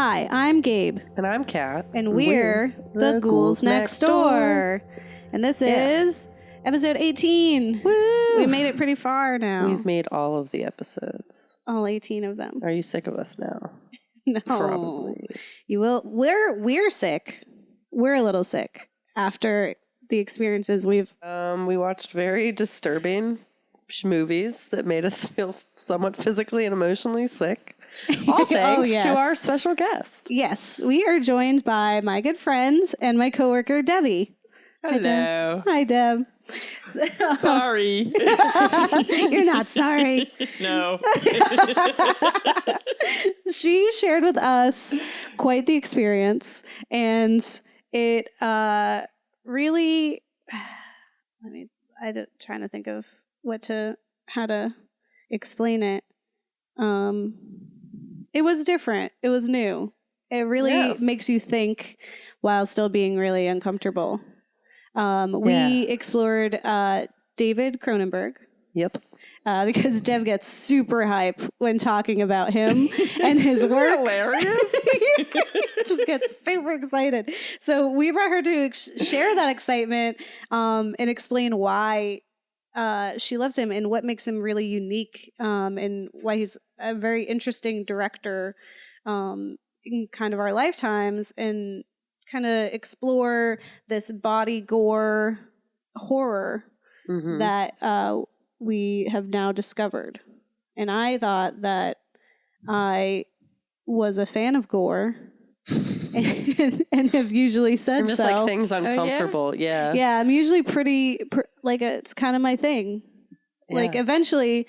Hi, I'm Gabe. And I'm Kat. And we're the Ghouls Next Door. And this is episode 18. Woo! We made it pretty far now. We've made all of the episodes. All 18 of them. Are you sick of us now? No. Probably. You will. We're sick. We're a little sick after the experiences we've... We watched very disturbing movies that made us feel somewhat physically and emotionally sick. All thanks to our special guest. Yes, we are joined by my good friends and my coworker, Debbie. Hello. Hi, Deb. Sorry. You're not sorry. No. She shared with us quite the experience, and it really... I'm trying to think of how to explain it. It was different. It was new. It really makes you think while still being really uncomfortable. We explored David Cronenberg. Yep. Because Deb gets super hype when talking about him and his work. Hilarious. Just gets super excited. So we brought her to share that excitement and explain why she loves him and what makes him really unique and why he's a very interesting director in kind of our lifetimes, and kind of explore this body gore horror that we have now discovered. And I thought that I was a fan of gore and have usually said I'm just so. like things uncomfortable. Yeah. Yeah, I'm usually pretty, it's kind of my thing. Yeah. Like, eventually,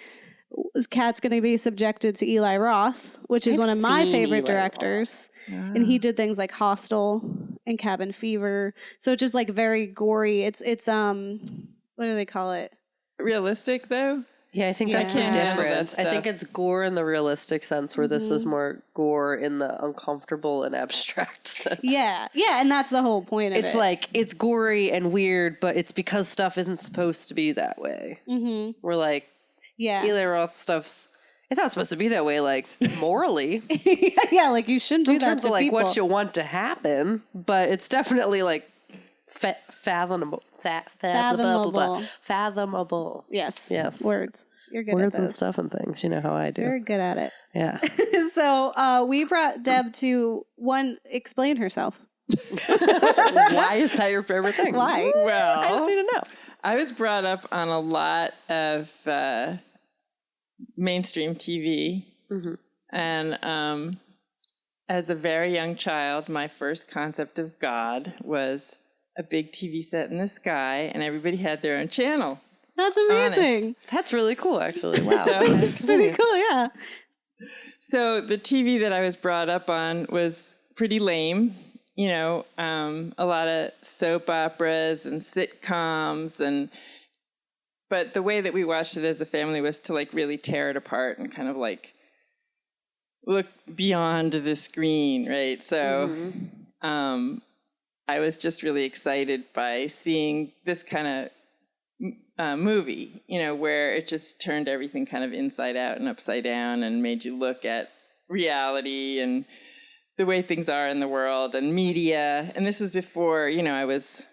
Kat's going to be subjected to Eli Roth, which is one of my favorite directors. And he did things like Hostel and Cabin Fever. So just like very gory. It's what do they call it? Realistic, though? Yeah, I think that's the Can't handle difference. that I think stuff. it's gore in the realistic sense, where this is more gore in the uncomfortable and abstract sense. Yeah, and that's the whole point of it. It's like, it's gory and weird, but it's because stuff isn't supposed to be that way. Mm-hmm. We're like, Eli Roth stuff's, it's not supposed to be that way, like, morally. Yeah, like you shouldn't do in that terms to of like people. what you want to happen, but it's definitely like fathomable. Fathomable. Yes. Words. You're good Words at and this. stuff and things. You know how I do. Very good at it. Yeah. So we brought Deb to explain herself. Why is that your favorite thing? Why? Well, I just need to know. I was brought up on a lot of mainstream TV. Mm-hmm. And as a very young child, my first concept of God was a big TV set in the sky, and everybody had their own channel. That's amazing. Honest. That's really cool, actually. Wow. That's pretty cool, yeah. So the TV that I was brought up on was pretty lame. You know, a lot of soap operas and sitcoms, but the way that we watched it as a family was to like really tear it apart and kind of like look beyond the screen, right? So I was just really excited by seeing this kind of movie, you know, where it just turned everything kind of inside out and upside down and made you look at reality and the way things are in the world and media. And this was before, you know, I was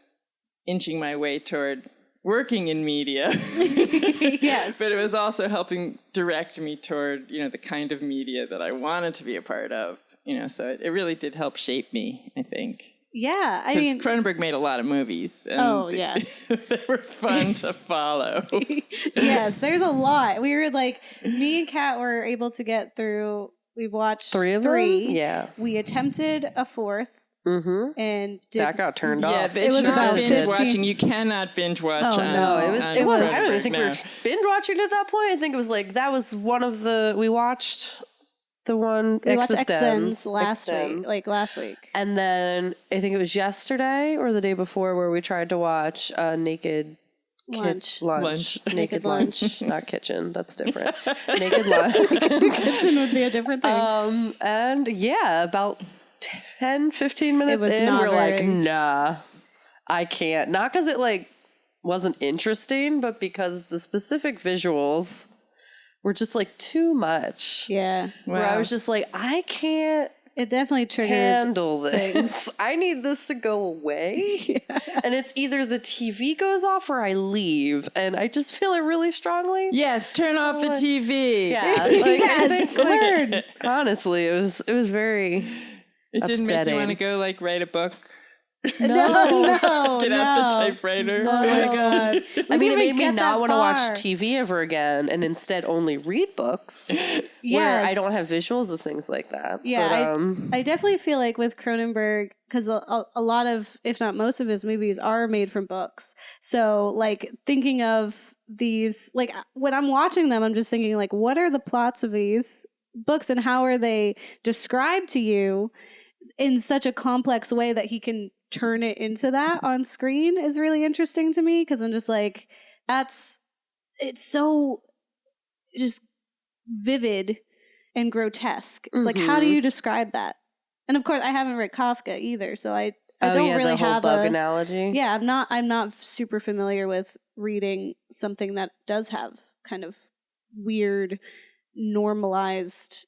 inching my way toward working in media. Yes. But it was also helping direct me toward, you know, the kind of media that I wanted to be a part of, you know, so it really did help shape me, I think. Yeah, I mean... Cronenberg made a lot of movies. And yes. They were fun to follow. Yes, there's a lot. We were like, me and Kat were able to get through... We've watched three of them? Yeah. We attempted a fourth. Mm-hmm. And that got turned off. It was about binge 15. watching. You cannot binge watch. Oh, no. It was. I don't even think we were binge watching at that point. I think it was like that was one of the we watched the one Existenz last week, and then I think it was yesterday or the day before where we tried to watch Naked Lunch. Naked lunch, not kitchen. That's different. Naked lunch. Kitchen would be a different thing. And yeah, about 10, 15 minutes in, we're like, nah, I can't. Not because it like wasn't interesting, but because the specific visuals were just like too much. Yeah. Where I was just like, I can't It definitely triggered handle this. I need this to go away. Yeah. And it's either the TV goes off or I leave. And I just feel it really strongly. Yes, turn off the TV. Yeah. Like, yes, learn. Honestly, it was very It didn't upsetting. make you want to go like write a book? No. Get out the typewriter. Oh my God. I mean, it made me not want to watch TV ever again and instead only read books where I don't have visuals of things like that. Yeah, but, I definitely feel like with Cronenberg, because a lot of, if not most of his movies are made from books. So like thinking of these, like when I'm watching them, I'm just thinking like, what are the plots of these books and how are they described to you in such a complex way that he can turn it into that on screen is really interesting to me, because I'm just like, it's so just vivid and grotesque. It's like, how do you describe that? And of course, I haven't read Kafka either, so I don't really have bug analogy. Yeah, I'm not super familiar with reading something that does have kind of weird, normalized,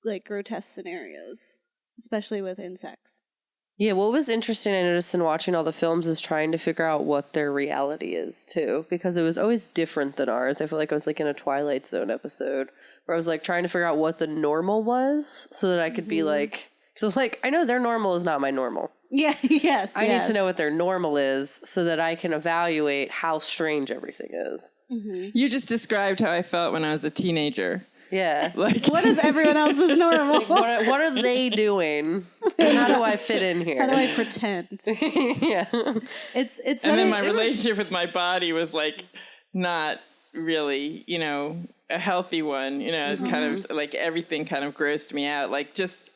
like grotesque scenarios, especially with insects. Yeah, what was interesting I noticed in watching all the films is trying to figure out what their reality is too, because it was always different than ours. I feel like I was like in a Twilight Zone episode where I was like trying to figure out what the normal was so that I could be like, so it's like, I know their normal is not my normal. Yeah, yes. I need to know what their normal is so that I can evaluate how strange everything is. Mm-hmm. You just described how I felt when I was a teenager. Yeah. Like, what is everyone else's normal? Like, what are they doing? How do I fit in here? How do I pretend? Yeah. It's and then my relationship with my body was like not really, you know, a healthy one. You know, it's kind of like everything kind of grossed me out. Like just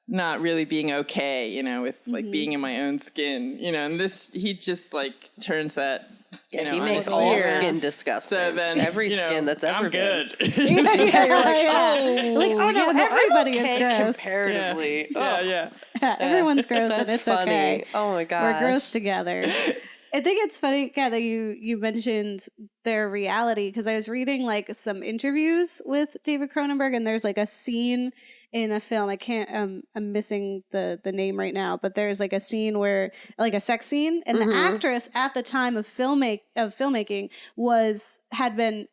not really being okay, you know, with like being in my own skin, you know, and he just like turns that. Yeah, he makes all skin disgusting. So then, every skin that's ever good. You're like, oh no, everybody is gross. Comparatively. Yeah. Everyone's gross and it's funny. Okay. Oh my god, we're gross together. I think it's funny, Kat, that you mentioned their reality, because I was reading like some interviews with David Cronenberg, and there's like a scene in a film. I can't. I'm missing the name right now, but there's like a scene where like a sex scene, and the actress at the time of filmmaking had been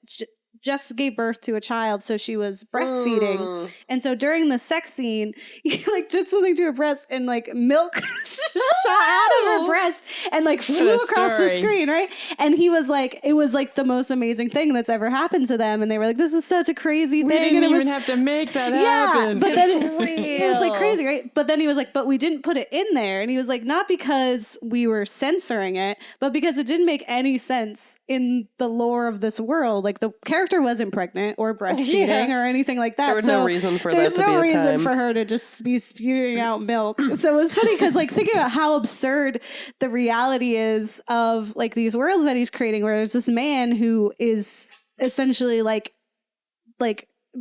just gave birth to a child, so she was breastfeeding. And so during the sex scene, he like did something to her breast, and like milk shot out of her breast and like flew across the screen, right? And he was like, it was like the most amazing thing that's ever happened to them, and they were like, this is such a crazy thing. We didn't and even have to make that happen. But then it was like crazy, right? But then he was like, but we didn't put it in there, and he was like, not because we were censoring it, but because it didn't make any sense in the lore of this world. Like the character wasn't pregnant or breastfeeding or anything like that. There was no reason for that to be There's no reason for her to just be spewing out milk. So it was funny because like thinking about how absurd the reality is of like these worlds that he's creating, where there's this man who is essentially like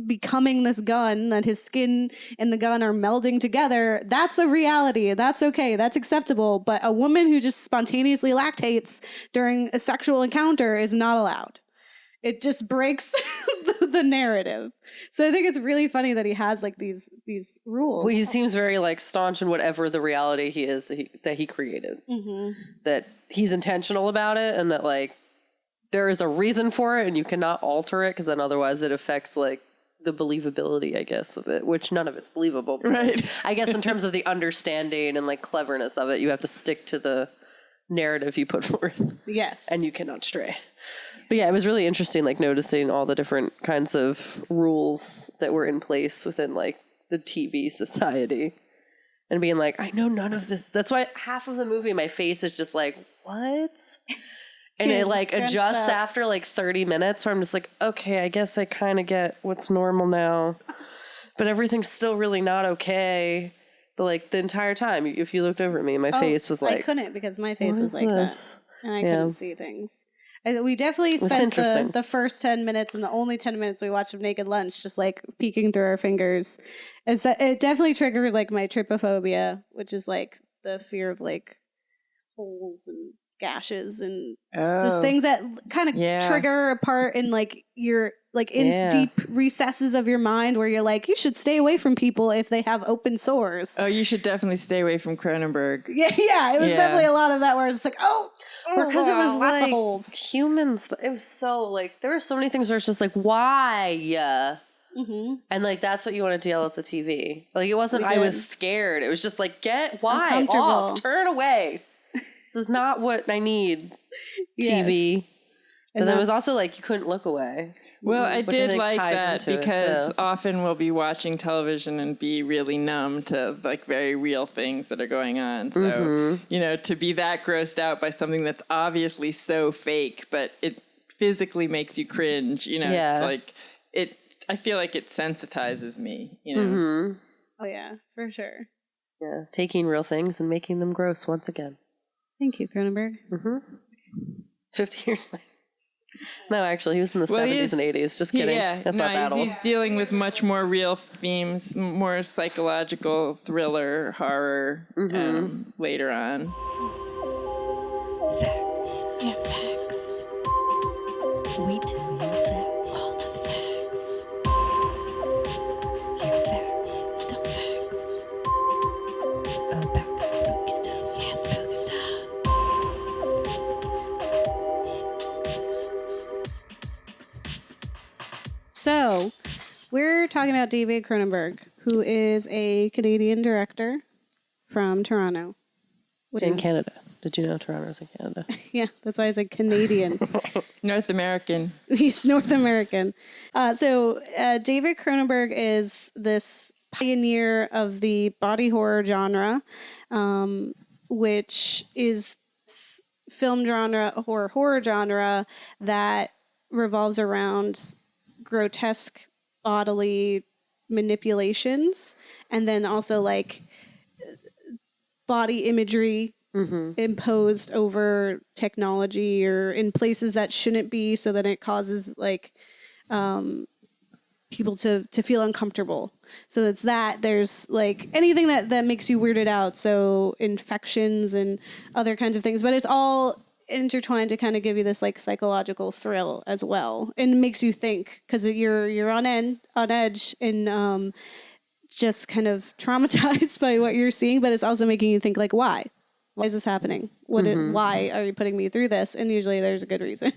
becoming this gun, that his skin and the gun are melding together. That's a reality. That's okay. That's acceptable. But a woman who just spontaneously lactates during a sexual encounter is not allowed. It just breaks the narrative. So I think it's really funny that he has like these rules. Well, he seems very like staunch in whatever the reality he is that he created. That he's intentional about it, and that like there is a reason for it, and you cannot alter it, because then otherwise it affects like the believability, I guess, of it, which none of it's believable. Right. I guess in terms of the understanding and like cleverness of it, you have to stick to the narrative you put forth. Yes. And you cannot stray. But yeah, it was really interesting, like noticing all the different kinds of rules that were in place within like the TV society, and being like, I know none of this. That's why half of the movie, my face is just like, what? And it like adjusts after like 30 minutes, where I'm just like, okay, I guess I kind of get what's normal now, but everything's still really not okay. But like the entire time, if you looked over at me, my face was like, I couldn't, because my face is like that, and I couldn't see things. We definitely spent the first 10 minutes and the only 10 minutes we watched of Naked Lunch just like peeking through our fingers. And so it definitely triggered like my trypophobia, which is like the fear of like holes and gashes and just things that kind of trigger a part in like your like in deep recesses of your mind where you're like, you should stay away from people if they have open sores. Oh, you should definitely stay away from Cronenberg. Yeah, it was definitely a lot of that where it's like, because it was lots like of holes. Humans. It was so like there were so many things where it's just like, why? Mm-hmm. And like that's what you want to deal with the TV. Like it wasn't. I was scared. It was just like, why off? Turn away. This is not what I need. TV. But then it was also like you couldn't look away. Well, I did like that because often we'll be watching television and be really numb to like very real things that are going on. So, to be that grossed out by something that's obviously so fake, but it physically makes you cringe, it's like I feel like it sensitizes me, Oh yeah, for sure. Yeah, taking real things and making them gross once again. Thank you, Cronenberg. 50 years later. No, actually, he was in the 70s and 80s. Just kidding. That's not that old. He's dealing with much more real themes, more psychological thriller, horror later on. Facts. Yeah, facts. We tell you facts. All the facts. Here facts. Still facts. About that spooky stuff. Yeah, spooky stuff. So, we're talking about David Cronenberg, who is a Canadian director from Toronto. In Canada. Did you know Toronto's in Canada? Yeah, that's why I said Canadian. North American. He's North American. So David Cronenberg is this pioneer of the body horror genre, which is film genre or horror genre that revolves around grotesque bodily manipulations and then also like body imagery imposed over technology or in places that shouldn't be, so that it causes like people to feel uncomfortable. So it's that there's like anything that makes you weirded out, so infections and other kinds of things, but it's all intertwined to kind of give you this like psychological thrill as well, and makes you think because you're on edge and just kind of traumatized by what you're seeing, but it's also making you think like, why is this happening? Why are you putting me through this? And usually there's a good reason.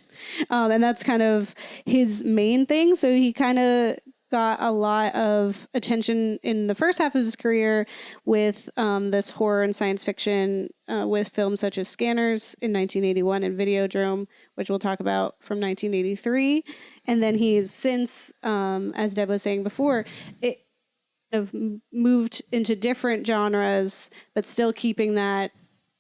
And that's kind of his main thing. So he kind of got a lot of attention in the first half of his career with this horror and science fiction with films such as Scanners in 1981 and Videodrome, which we'll talk about, from 1983. And then he's since, as Deb was saying before, it have moved into different genres, but still keeping that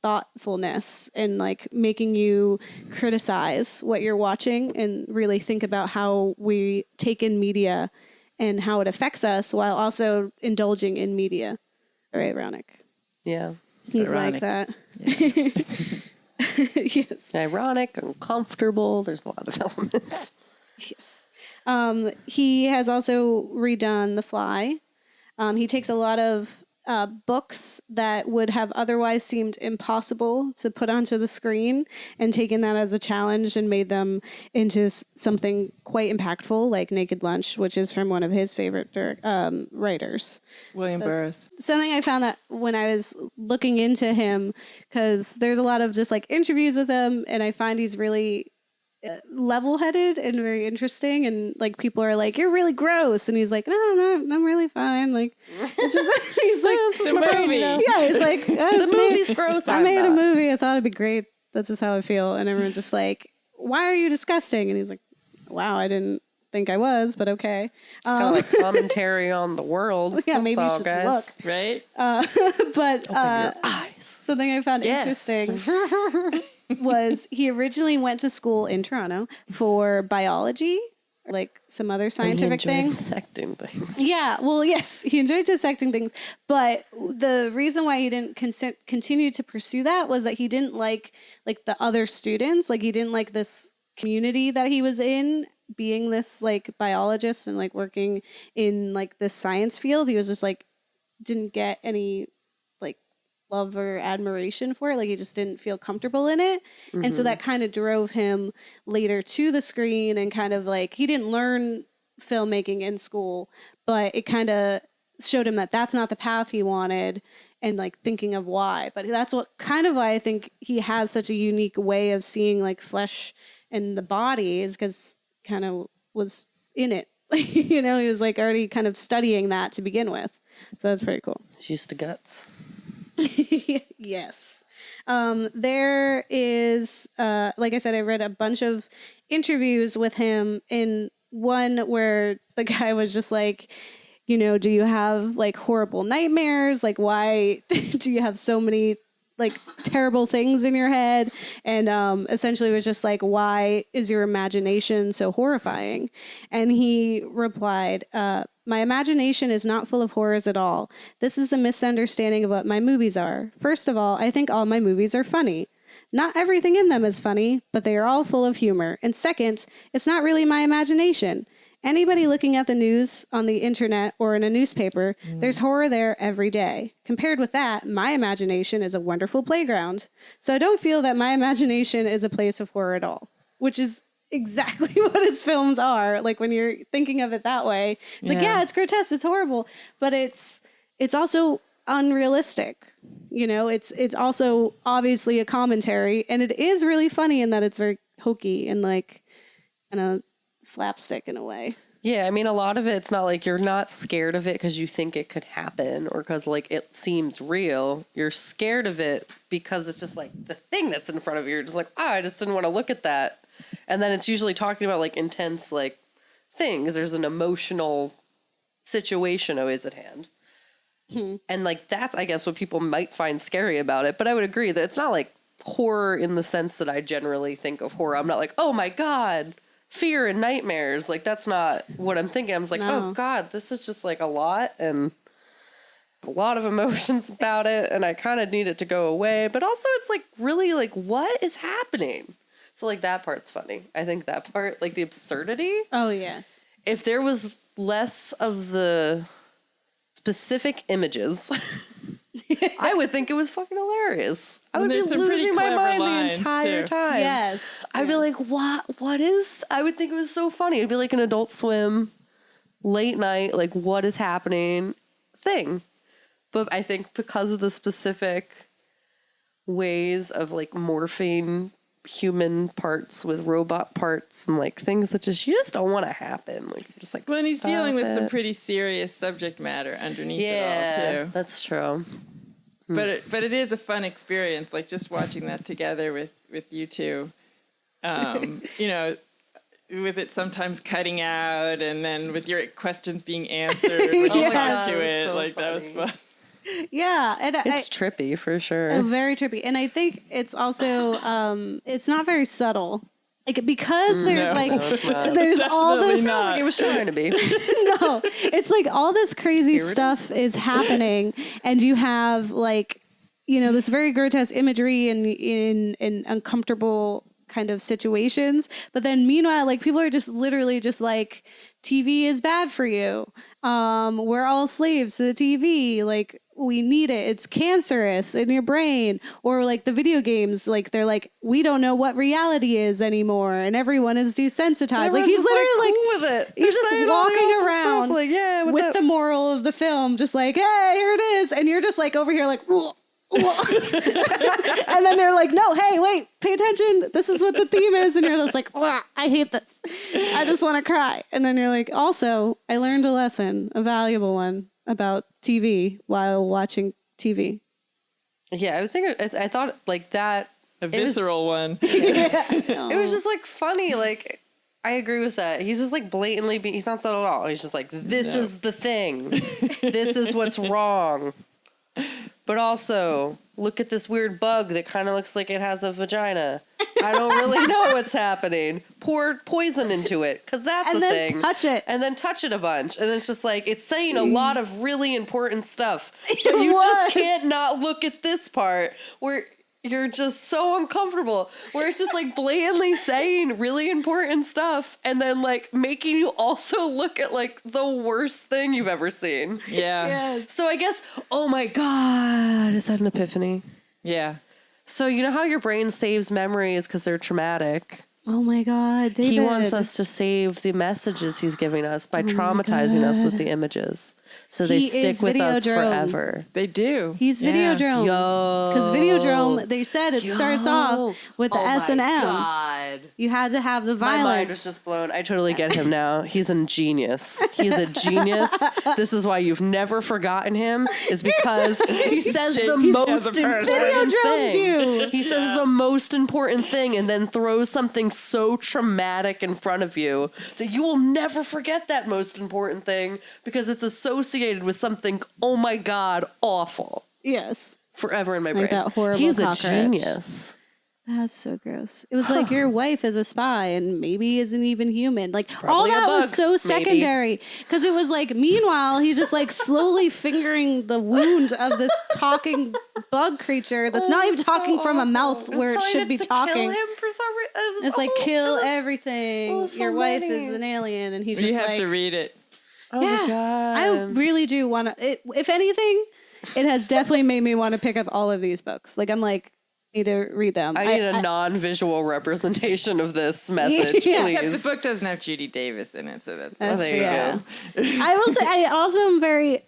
thoughtfulness and like making you criticize what you're watching and really think about how we take in media and how it affects us while also indulging in media. Very ironic. Yeah. He's ironic. Like that. Yeah. Yes. Ironic, uncomfortable. There's a lot of elements. Yes. He has also redone The Fly. He takes a lot of books that would have otherwise seemed impossible to put onto the screen and taken that as a challenge and made them into something quite impactful, like Naked Lunch, which is from one of his favorite writers. William Burroughs. Something I found that when I was looking into him, because there's a lot of just like interviews with him, and I find he's really level-headed and very interesting, and like people are like, you're really gross, and he's like, no, I'm really fine, like it's just, he's like, it's a movie. Yeah, he's like, the movie's gross. I made a movie, I thought it'd be great, that's just how I feel. And everyone's just like, why are you disgusting? And he's like, wow, I didn't think I was, but okay. It's kind of like commentary on the world. Yeah, maybe you should look. Right? But your eyes. Something I found interesting was he originally went to school in Toronto for biology, like some other scientific things. Dissecting things. Yeah, well, yes, he enjoyed dissecting things. But the reason why he didn't continue to pursue that was that he didn't like the other students. Like he didn't like this community that he was in, being this like biologist and like working in like this science field. He was just like, didn't get any like love or admiration for it. Like he just didn't feel comfortable in it. And so that kind of drove him later to the screen, and kind of like he didn't learn filmmaking in school, but it kind of showed him that that's not the path he wanted, and like thinking of why. But that's what kind of why I think he has such a unique way of seeing like flesh and the body, is because kind of was in it. He was like already kind of studying that to begin with. So that's pretty cool. He's used to guts. Yes. There is, like I said, I read a bunch of interviews with him, in one where the guy was just like, do you have like horrible nightmares? Like, why do you have so many like terrible things in your head? And essentially was just like, why is your imagination so horrifying? And he replied, my imagination is not full of horrors at all. This is a misunderstanding of what my movies are. First of all, I think all my movies are funny. Not everything in them is funny, but they are all full of humor. And second, it's not really my imagination. Anybody looking at the news on the internet or in a newspaper, there's horror there every day. Compared with that, my imagination is a wonderful playground. So I don't feel that my imagination is a place of horror at all, which is exactly what his films are. Like when you're thinking of it that way, it's like, yeah, it's grotesque, it's horrible, but it's also unrealistic. It's also obviously a commentary, and it is really funny in that it's very hokey and like, slapstick in a way. Yeah, I mean, a lot of it's not like you're not scared of it because you think it could happen or because like it seems real. You're scared of it because it's just like the thing that's in front of you. You're just like, I just didn't want to look at that. And then it's usually talking about like intense like things. There's an emotional situation always at hand. And like that's, I guess, what people might find scary about it. But I would agree that it's not like horror in the sense that I generally think of horror. I'm not like, oh my God, fear and nightmares. Like that's not what I'm thinking. I'm just like, oh God, this is just like a lot and a lot of emotions about it, and I kind of need it to go away. But also it's like really like, what is happening? So like that part's funny. I think that part, like the absurdity. Oh yes. If there was less of the specific images, I would think it was fucking hilarious. I would be losing my mind the entire time. Yes. I'd be like, what is, I would think it was so funny. It'd be like an Adult Swim, late night, like what is happening thing. But I think because of the specific ways of like morphing human parts with robot parts and like things that you just don't want to happen. Like you're just like, well, and he's dealing with some pretty serious subject matter underneath it all too. That's true. But it is a fun experience, like just watching that together with you two. With it sometimes cutting out, and then with your questions being answered when you talk to it, so like funny. That was fun. Yeah, and it's trippy for sure. Very trippy, and I think it's also it's not very subtle. Like because there's there's all this. Like it was trying to be. No, it's like all this crazy stuff is happening, and you have like this very grotesque imagery in uncomfortable kind of situations. But then meanwhile, like people are just literally just like, TV is bad for you. We're all slaves to the TV. Like we need it. It's cancerous in your brain. Or like the video games, like they're like, we don't know what reality is anymore, and everyone is desensitized. Like he's literally like, cool with it. He's just walking around like, with the moral of the film, just like, hey, here it is, and you're just like over here like. And then they're like, no, hey, wait, pay attention. This is what the theme is. And you're just like, I hate this. I just want to cry. And then you're like, also, I learned a lesson, a valuable one about TV while watching TV. Yeah, I thought like that. A visceral one. It was just like funny. Like, I agree with that. He's just like blatantly, he's not subtle at all. He's just like, this is the thing. This is what's wrong. But also, look at this weird bug that kind of looks like it has a vagina. I don't really know what's happening. Pour poison into it, because that's a thing. And then touch it. And then touch it a bunch. And it's just like, it's saying a lot of really important stuff. But you just can't not look at this part where you're just so uncomfortable, where it's just like blatantly saying really important stuff and then like making you also look at like the worst thing you've ever seen. Yeah. Yes. So I guess, oh my God, is that an epiphany? Yeah. So you know how your brain saves memories because they're traumatic? Oh my God, David. He wants us to save the messages he's giving us by traumatizing us with the images. So they stick with us forever. They do. He's Videodrome. Because Videodrome, they said it starts off with the S and M. God. You had to have the violence. My mind was just blown. I totally get him now. He's a genius. He's a genius. This is why you've never forgotten him, is because he says the most important thing. He says the most important thing and then throws something so traumatic in front of you that you will never forget that most important thing because it's associated with something, oh my God, awful. Yes. Forever in my brain. That horrible He's cockroach. a genius. That's so gross. It was like your wife is a spy and maybe isn't even human. Like Probably all that was bug, so secondary because it was like, meanwhile, he's just like slowly fingering the wound of this talking bug creature that's not even talking from a mouth where it should be talking. Kill him for some reason. It's like kill everything. so Your wife many. is an alien, and he's You just have like, to read it. Oh yeah, my God. I really do want to. If anything, it has definitely made me want to pick up all of these books. Like I'm like, need to read them. I need a non-visual representation of this message, Yeah. please. Except the book doesn't have Judy Davis in it, so that's there you go. I will say, I also am very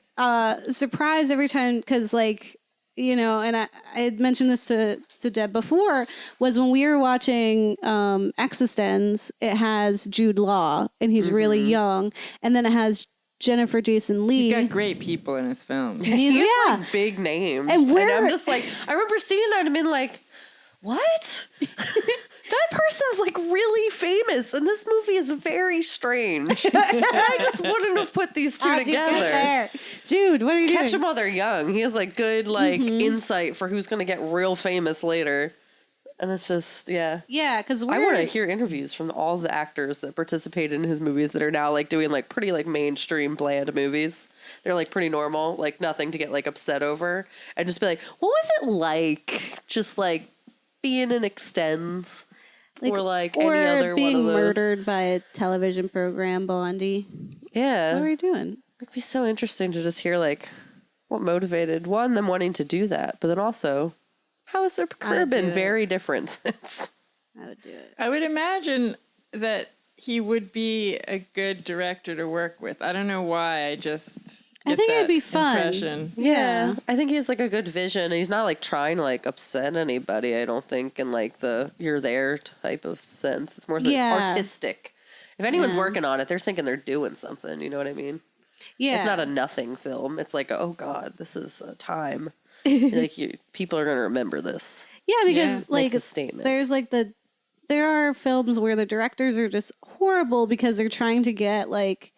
surprised every time because, like, you know, and I had mentioned this to Deb before, was when we were watching Existenz, it has Jude Law, and he's really young, and then it has Jennifer Jason Leigh. He's got great people in his films. He has like big names. And I'm just like, I remember seeing that and being like, what? That person's like really famous, and this movie is very strange. I just wouldn't have put these two How'd you get together. there? Jude, what are you Catch doing? him while they're young. He has like good like insight for who's going to get real famous later. And it's just, yeah. Yeah, because I want to hear interviews from all the actors that participated in his movies that are now like doing like pretty like mainstream bland movies. They're like pretty normal, like nothing to get like upset over. And just be like, what was it like just like being in Existenz? Or like any other being one of those. murdered by a television program, Blondie. Yeah. What are you doing? It'd be so interesting to just hear like what motivated them wanting to do that, but then also how has their career been very different since? I would do it. I would imagine that he would be a good director to work with. I don't know why. I think it'd be fun. Impression. Yeah. I think he has like a good vision. He's not like trying to like upset anybody, I don't think, in like the you're there type of sense. It's more so it's artistic. If anyone's working on it, they're thinking they're doing something. You know what I mean? Yeah. It's not a nothing film. It's like, oh God, this is a time. Like people are going to remember this. Yeah, because like Makes a statement. there's like there are films where the directors are just horrible because they're trying to get like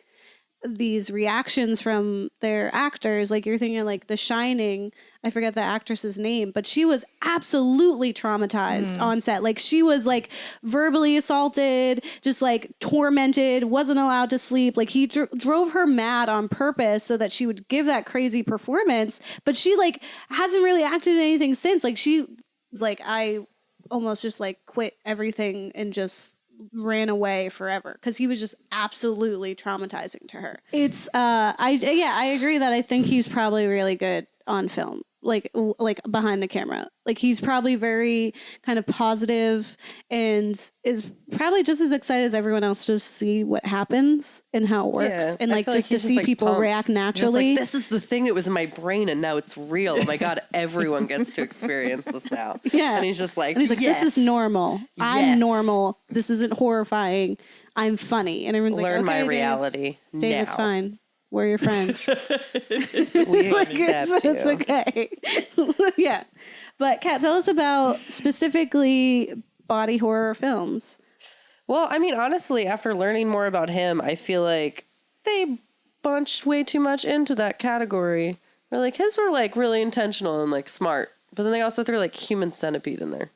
these reactions from their actors. Like you're thinking like The Shining, I forget the actress's name, but she was absolutely traumatized on set. Like she was like verbally assaulted, just like tormented, wasn't allowed to sleep. Like he drove her mad on purpose so that she would give that crazy performance. But she like hasn't really acted in anything since. Like she was like, I almost just like quit everything and just ran away forever because he was just absolutely traumatizing to her. It's I agree that I think he's probably really good on film, like behind the camera. Like he's probably very kind of positive and is probably just as excited as everyone else to see what happens and how it works and like just to see people react naturally. Like, this is the thing that was in my brain and now it's real. Oh my God, everyone gets to experience this now. Yeah. And he's just like, this is normal. I'm normal. This isn't horrifying. I'm funny. And everyone's learn like, okay, my reality. Dave, now. it's fine. We're your friend. We accept It's you. okay. Yeah. But Kat, tell us about specifically body horror films. Well, I mean, honestly, after learning more about him, I feel like they bunched way too much into that category. Where like his were like really intentional and like smart, but then they also threw like Human Centipede in there.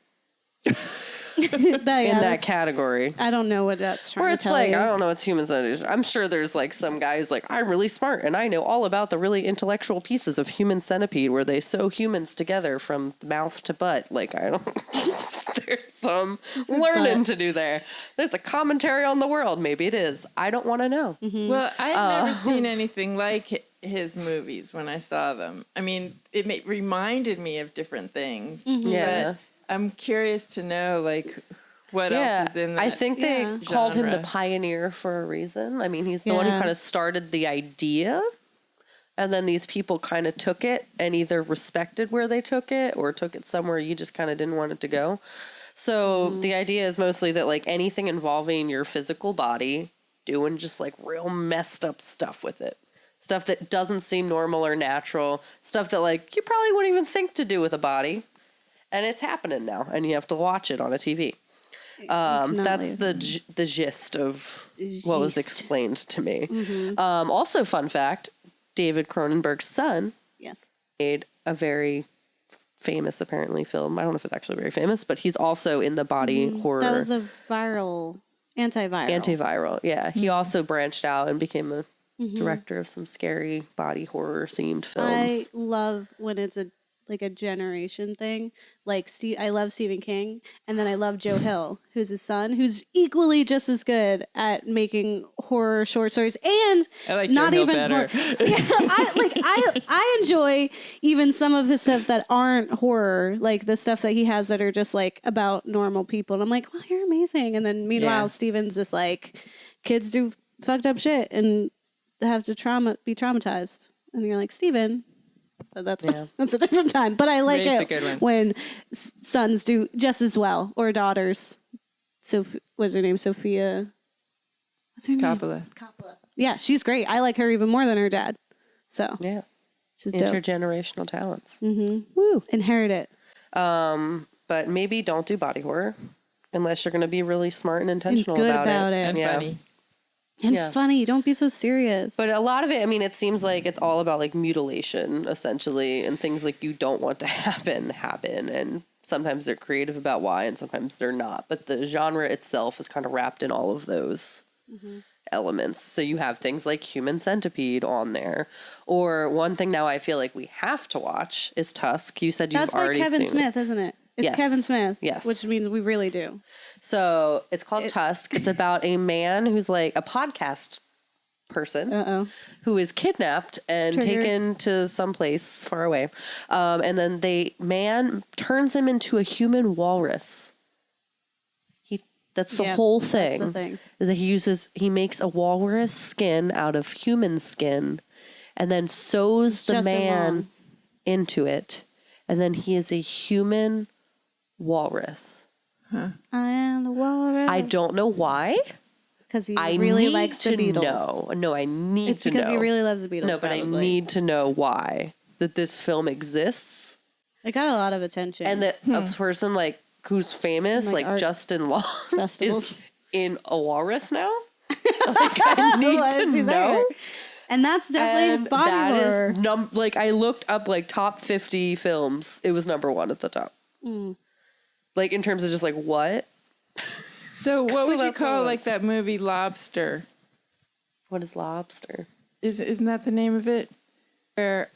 in that category. I don't know what that's trying to tell Where it's like, you. I don't know, it's human centipede. I'm sure there's like some guys like, I'm really smart and I know all about the really intellectual pieces of human centipede where they sew humans together from mouth to butt. Like, I don't, there's some learning to do there. There's a commentary on the world. Maybe it is. I don't want to know. Mm-hmm. Well, I've never seen anything like his movies when I saw them. I mean, it reminded me of different things. Mm-hmm. Yeah. But I'm curious to know, like, what else is in that I think they called him the genre. pioneer for a reason. I mean, he's the one who kind of started the idea. And then these people kind of took it and either respected where they took it or took it somewhere you just kind of didn't want it to go. So the idea is mostly that, like, anything involving your physical body, doing just, like, real messed up stuff with it. Stuff that doesn't seem normal or natural. Stuff that, like, you probably wouldn't even think to do with a body. And it's happening now, and you have to watch it on a TV. That's the gist of what was explained to me. Mm-hmm. Also, fun fact, David Cronenberg's son made a very famous, apparently, film. I don't know if it's actually very famous, but he's also in the body horror. That was a antiviral. Yeah. He also branched out and became a director of some scary body horror themed films. I love when it's a generation thing. Like, I love Stephen King, and then I love Joe Hill, who's his son, who's equally just as good at making horror short stories, and I like not Joe Hill even better. I enjoy even some of his stuff that aren't horror, like the stuff that he has that are just like about normal people, and I'm like, well, you're amazing. And then meanwhile, Steven's just like, kids do fucked up shit and have to be traumatized, and you're like, Steven. That's a different time, but I like it when sons do just as well, or daughters. What's her name? Sophia. What's her name? Coppola. Yeah, she's great. I like her even more than her dad. So she's intergenerational talents. Mm-hmm. Woo! Inherit it. But maybe don't do body horror unless you're going to be really smart and intentional and good about it. And funny. And funny. Don't be so serious. But a lot of it, I mean, it seems like it's all about like mutilation, essentially, and things like you don't want to happen. And sometimes they're creative about why, and sometimes they're not. But the genre itself is kind of wrapped in all of those elements. So you have things like Human Centipede on there. Or one thing now I feel like we have to watch is Tusk. You said you've already seen it. That's by Kevin Smith, isn't it? It's Kevin Smith. Yes. Which means we really do. So it's called Tusk. It's about a man who's like a podcast person who is kidnapped and taken to some place far away. And then man turns him into a human walrus. That's the whole thing. That's the thing. Is that he makes a walrus skin out of human skin and then sews the man into it. And then he is a human walrus. I am the walrus. I don't know why. Because he really likes the Beatles. No, I need to know. It's because he really loves the Beatles. No, but probably. I need to know why that this film exists. It got a lot of attention. And that a person like who's famous, like Justin Long, is in a walrus now. Like, I need to know. And that's definitely body horror. Like, I looked up like top 50 films. It was number 1 at the top. Like, in terms of just like what? So what would you call like that movie Lobster? What is Lobster? Isn't that the name of it? Where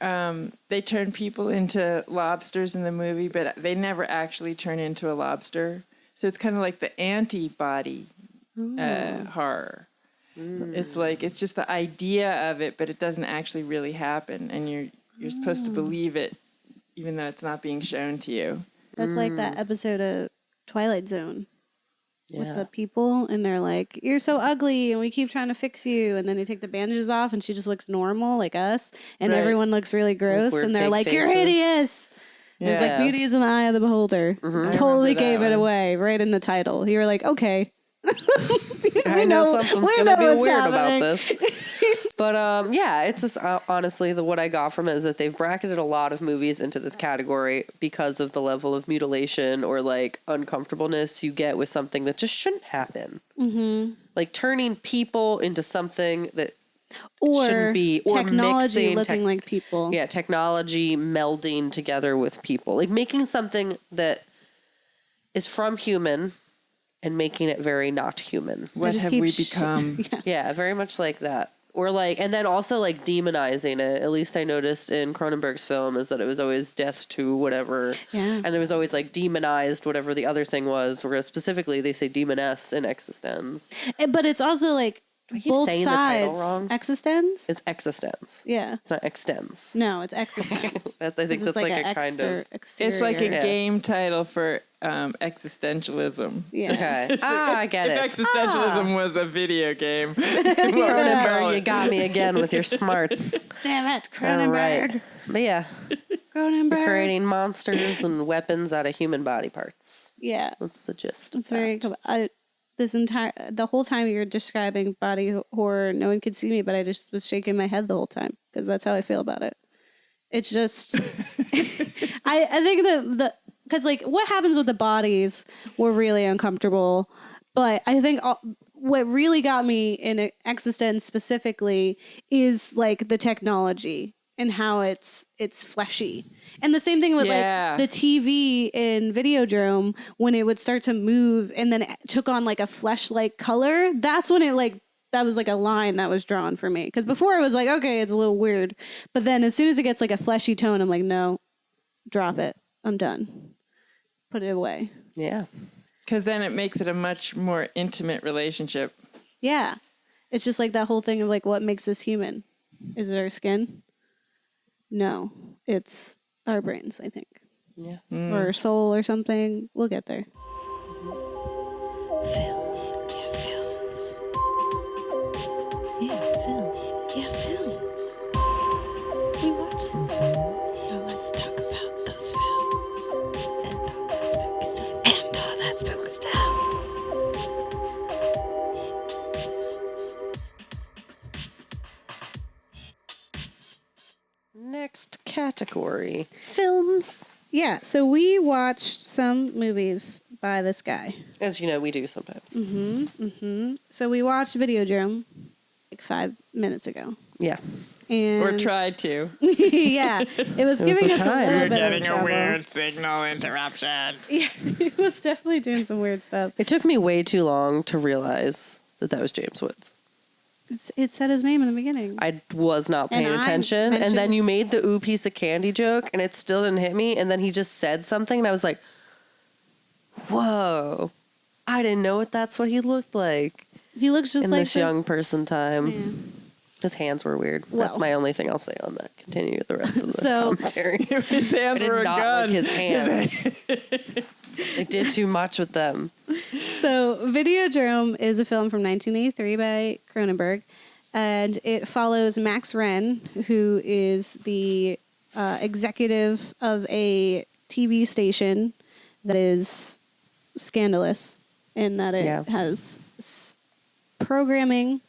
they turn people into lobsters in the movie, but they never actually turn into a lobster. So it's kind of like the antibody horror. It's like, it's just the idea of it, but it doesn't actually really happen, and you're supposed to believe it, even though it's not being shown to you. That's like that episode of Twilight Zone with the people, and they're like, "You're so ugly, and we keep trying to fix you," and then they take the bandages off, and she just looks normal like us, and everyone looks really gross, and they're like, "You're hideous." Yeah. It's like beauty is in the eye of the beholder. Totally gave it away right in the title. You were like, okay. I know something's going to be weird about this. But it's just honestly what I got from it is that they've bracketed a lot of movies into this category because of the level of mutilation or like uncomfortableness you get with something that just shouldn't happen. Like turning people into something that shouldn't be, or technology looking like people. Yeah, technology melding together with people, like making something that is from human and making it very not human. What have we become? Yes. Yeah, very much like that. Or like, and then also like demonizing it. At least I noticed in Cronenberg's film is that it was always death to whatever. Yeah. And it was always like demonized whatever the other thing was. Whereas specifically they say demoness in Existenz. But it's also like I keep both saying the sides. title wrong. Existenz? It's Existenz. Yeah. It's not Extens. No, it's Existenz. I think that's like a kind of... It's like a Yeah. game title for existentialism. Yeah. Okay. I get If it. existentialism was a video game. Cronenberg, you got me again with your smarts. Damn it, All Cronenberg. right. But yeah, Cronenberg. creating monsters and weapons out of human body parts. Yeah. That's the gist. It's very cool. The whole time you're describing body horror, no one could see me, but I just was shaking my head the whole time because that's how I feel about it. It's just, I think because like what happens with the bodies were really uncomfortable, but I think what really got me in Existenz specifically is like the technology and how it's fleshy. And the same thing with like the TV in Videodrome, when it would start to move and then it took on like a flesh-like color. That's when that was like a line that was drawn for me. Because before it was like, okay, it's a little weird. But then as soon as it gets like a fleshy tone, I'm like, no, drop it. I'm done. Put it away. Yeah. Because then it makes it a much more intimate relationship. Yeah. It's just like that whole thing of like, what makes us human? Is it our skin? No, it's our brains, I think. Yeah. Or our soul or something. We'll get there. Films. Yeah, films. Yeah, films. We watch some films. Now let's talk about those films. And all that spooky stuff. And all that spooky stuff. Next category. Films. Yeah, so we watched some movies by this guy. As you know, we do sometimes. So we watched Videodrome like 5 minutes ago. Yeah. And Or tried to. yeah, it was giving us time. a little You're bit of trouble. signal interruption. Yeah, it was definitely doing some weird stuff. It took me way too long to realize that was James Woods. It said his name in the beginning. I was not paying And I attention. And then mentioned- you made the ooh piece of candy joke and it still didn't hit me. And then he just said something and I was like, whoa, I didn't know that's what he looked like He looks just in like this young person time. Yeah. His hands were weird. Well. That's my only thing I'll say on that. Continue the rest of the So- commentary. His I hands did were a not gun. like his hands. I did too much with them. So Videodrome is a film from 1983 by Cronenberg. And it follows Max Wren, who is the executive of a TV station that is scandalous in that it has programming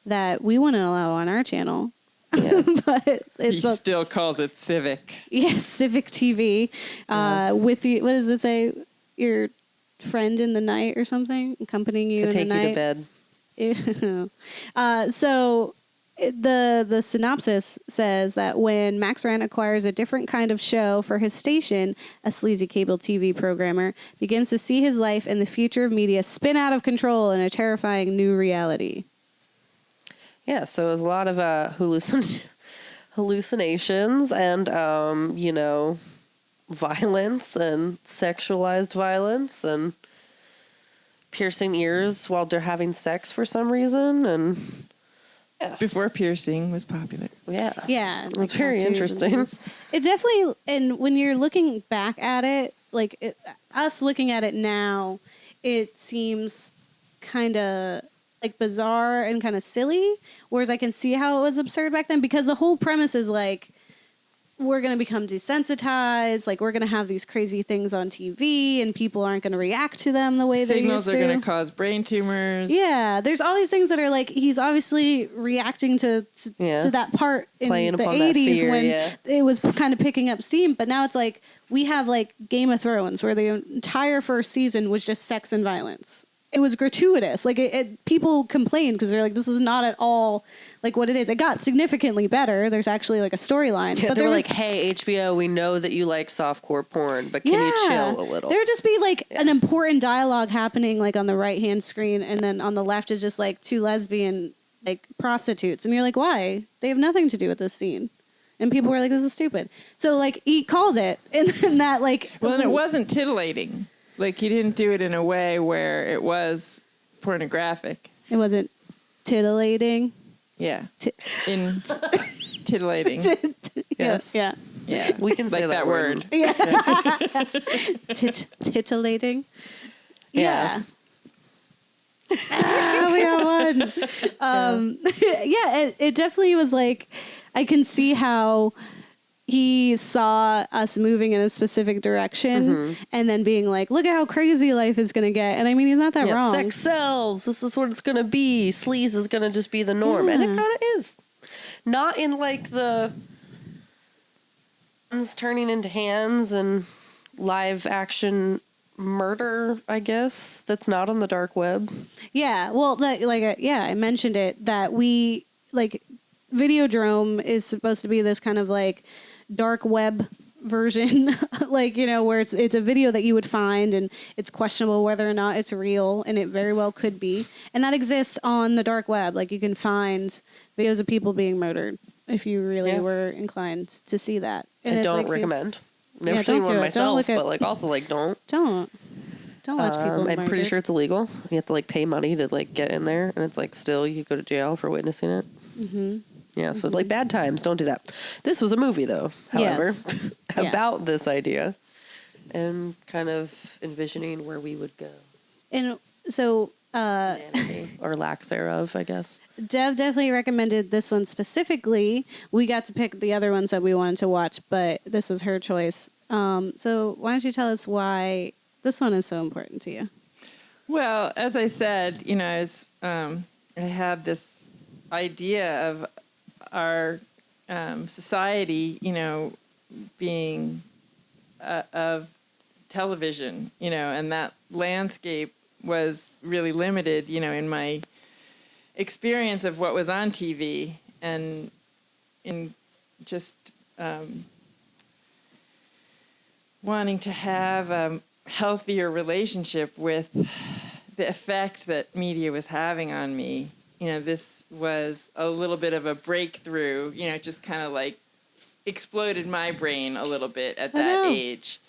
that we wouldn't allow on our channel. Yeah. But He it's both, still calls it civic. yes, Civic TV. With you, what does it say? Your friend in the night or something, accompanying you To in take the you night. to bed. So the synopsis says that when Max Wren acquires a different kind of show for his station, a sleazy cable TV programmer begins to see his life and the future of media spin out of control in a terrifying new reality. Yeah, so it was a lot of hallucinations and, violence and sexualized violence and piercing ears while they're having sex for some reason. And Before piercing was popular. yeah. Yeah. It was very interesting. It definitely, and when you're looking back at it, like us looking at it now, it seems kind of like bizarre and kind of silly, whereas I can see how it was absurd back then because the whole premise is like, we're going to become desensitized, like we're going to have these crazy things on TV and people aren't going to react to them the way they used Signals to. are going to cause brain tumors. Yeah, there's all these things that are like, he's obviously reacting to that part in Playing the upon that 80s fear, when yeah. it was kind of picking up steam. But now it's like, we have like Game of Thrones where the entire first season was just sex and violence. it was gratuitous. Like people complained because they're like, this is not at all like what it is. It got significantly better. There's actually like a storyline. Yeah, but they were like, hey, HBO, we know that you like softcore porn, but can you chill a little? There would just be like an important dialogue happening like on the right hand screen, and then on the left is just like 2 lesbian like prostitutes, and you're like, why? They have nothing to do with this scene. And people were like, this is stupid. So like he called it, and then that like, well, and it wasn't titillating. Like, he didn't do it in a way where it was pornographic. It wasn't titillating. Yeah. Titillating. Yes. Yeah. Yeah. We can say like that word. Yeah. Titillating. Yeah. We got one. It definitely was like, I can see how he saw us moving in a specific direction and then being like, look at how crazy life is going to get. And I mean, he's not that wrong. Sex sells. This is what it's going to be. Sleaze is going to just be the norm. And it kind of is. Not in like the hands turning into hands and live action murder, I guess. That's not on the dark web. Yeah. Well, I mentioned it that we like Videodrome is supposed to be this kind of like dark web version, like, you know, where it's a video that you would find and it's questionable whether or not it's real, and it very well could be. And that exists on the dark web. Like, you can find videos of people being murdered if you really were inclined to see that. And I don't recommend. Never seen one myself, but like also like don't watch people I'm pretty sure it's illegal. You have to like pay money to like get in there, and it's like still you go to jail for witnessing it. Yeah, so like bad times, don't do that. This was a movie though, however, about this idea and kind of envisioning where we would go. And so or lack thereof, I guess. Dev definitely recommended this one specifically. We got to pick the other ones that we wanted to watch, but this was her choice. So why don't you tell us why this one is so important to you? Well, as I said, you know, I had this idea of our society, you know, being of television, you know, and that landscape was really limited, you know, in my experience of what was on TV, and in just wanting to have a healthier relationship with the effect that media was having on me. You know, this was a little bit of a breakthrough, you know, just kind of like exploded my brain a little bit at that age.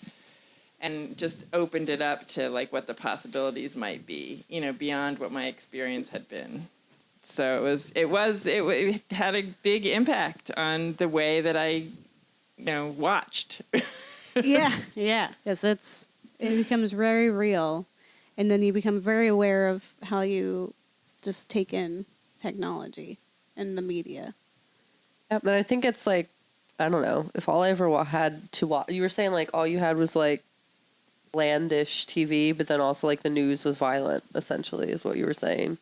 And just opened it up to like what the possibilities might be, you know, beyond what my experience had been. So it had a big impact on the way that I, you know, watched. Yeah. Because it becomes very real, and then you become very aware of how you just take in technology and the media. Yep. And I think it's like, I don't know, if all I ever had to watch, you were saying like all you had was like blandish TV, but then also like the news was violent, essentially, is what you were saying.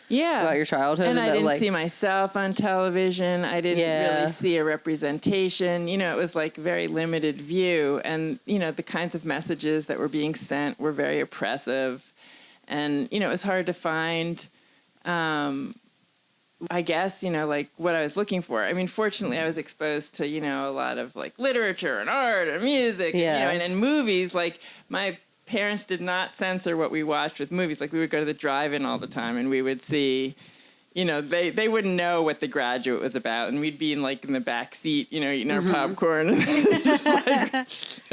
Yeah. About your childhood. And I didn't see myself on television. I didn't really see a representation. You know, it was like very limited view. And, you know, the kinds of messages that were being sent were very oppressive. And, you know, it was hard to find, I guess, you know, like what I was looking for. I mean, fortunately, I was exposed to, you know, a lot of like literature and art and music, you know, and movies. Like my parents did not censor what we watched with movies. Like we would go to the drive-in all the time and we would see, you know, they wouldn't know what The Graduate was about. And we'd be in the back seat, you know, eating our popcorn. And just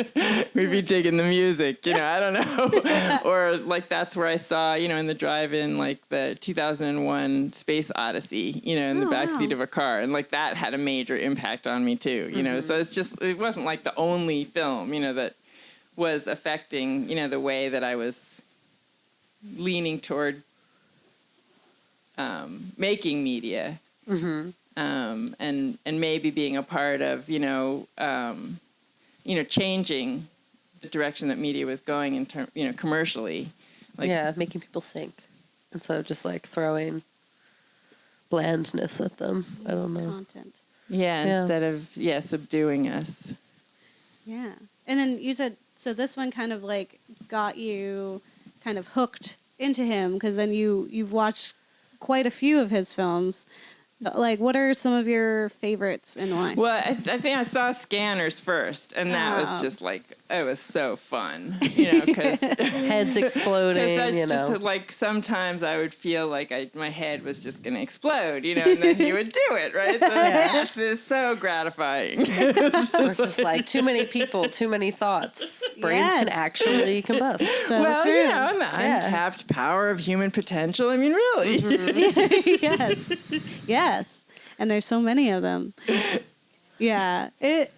we'd be digging the music, you know, I don't know. Or like that's where I saw, you know, in the drive-in, like the 2001 Space Odyssey, you know, in the back seat of a car. And like that had a major impact on me too, you know. So it wasn't like the only film, you know, that was affecting, you know, the way that I was leaning toward making media, and maybe being a part of, changing the direction that media was going in term, you know, commercially. Like, making people think instead of just like throwing blandness at them. I don't know. Content. Instead of subduing us. Yeah, and then you said so. This one kind of like got you kind of hooked into him? Because then you've watched quite a few of his films. Like, what are some of your favorites and why? Well, I think I saw Scanners first, and that was just like, it was so fun, because heads exploding. That's just like sometimes I would feel like my head was just going to explode, and then he would do it, right? So this is so gratifying. We're just like too many people, too many thoughts. Brains can actually combust. So true. The untapped power of human potential. I mean, really. Yes. And there's so many of them. Yeah. It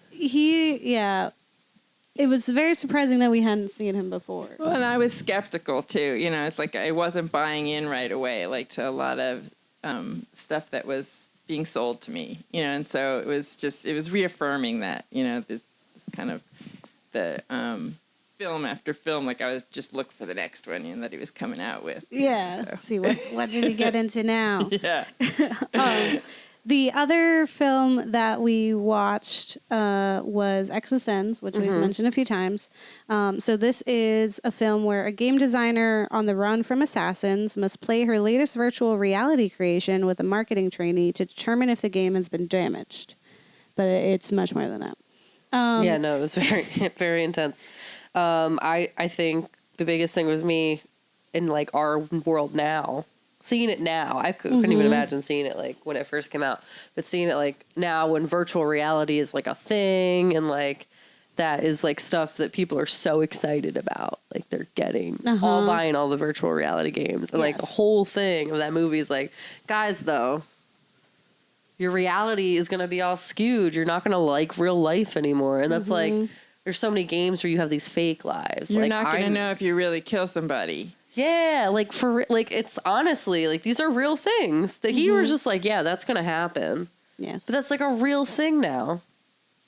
was very surprising that we hadn't seen him before. Well, and I was skeptical too. It's like I wasn't buying in right away, like to a lot of stuff that was being sold to me, and so it was reaffirming that, this kind of the film after film, like I was just looking for the next one, that he was coming out with. Yeah. So. See, what did he get into now? Yeah. The other film that we watched was Existenz, which we've mentioned a few times. So this is a film where a game designer on the run from assassins must play her latest virtual reality creation with a marketing trainee to determine if the game has been damaged. But it's much more than that. It was very, very intense. I think the biggest thing with me in like our world now, seeing it now, I couldn't even imagine seeing it like when it first came out, but seeing it like now when virtual reality is like a thing and like that is like stuff that people are so excited about. Like they're getting all buying all the virtual reality games and like the whole thing of that movie is like, guys, though, your reality is going to be all skewed. You're not going to like real life anymore. And that's like, there's so many games where you have these fake lives. You're like, not going to know if you really kill somebody. Yeah, like it's honestly like these are real things that he was just like, yeah, that's gonna happen. Yes, but that's like a real thing now.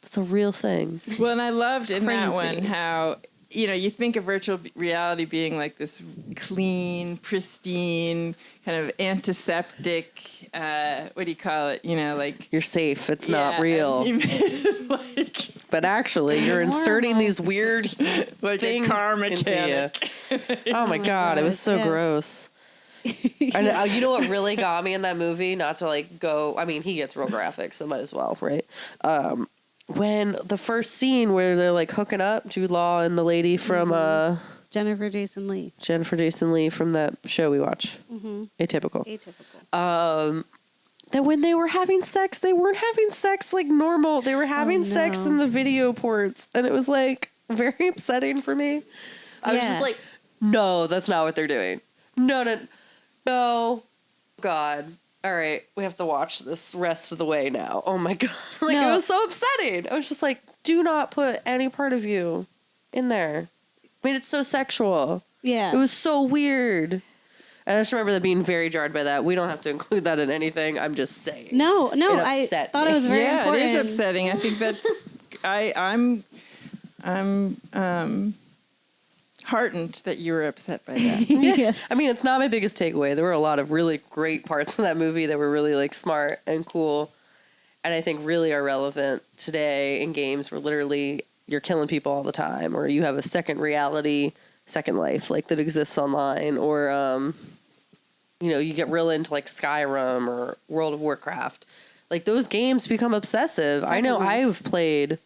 It's a real thing. Well, and I loved in that one how you think of virtual reality being like this clean, pristine, kind of antiseptic. What do you call it? Like you're safe. It's not real. But actually, you're inserting these weird like things a car mechanic. Into you. Oh my god, it was so gross. And you know what really got me in that movie? Not to like go. I mean, he gets real graphic, so might as well, right? When the first scene where they're like hooking up, Jude Law and the lady from Jennifer Jason Leigh from that show we watch, Atypical. That when they were having sex, they weren't having sex like normal. They were having sex in the video ports, and it was like very upsetting for me. I was just like, no, that's not what they're doing. No, God. All right, we have to watch this rest of the way now. Oh my God. It was so upsetting. I was just like, do not put any part of you in there. Made it so sexual. Yeah. It was so weird. And I just remember that being very jarred by that. We don't have to include that in anything. I'm just saying. No, I thought it was very important. Yeah, it is upsetting. I think that's, I'm heartened that you were upset by that. Yes. I mean, it's not my biggest takeaway. There were a lot of really great parts of that movie that were really like smart and cool. And I think really are relevant today in games where literally you're killing people all the time, or you have a second reality, second life like that exists online, or, you get real into like Skyrim or World of Warcraft. Like those games become obsessive. I know I've played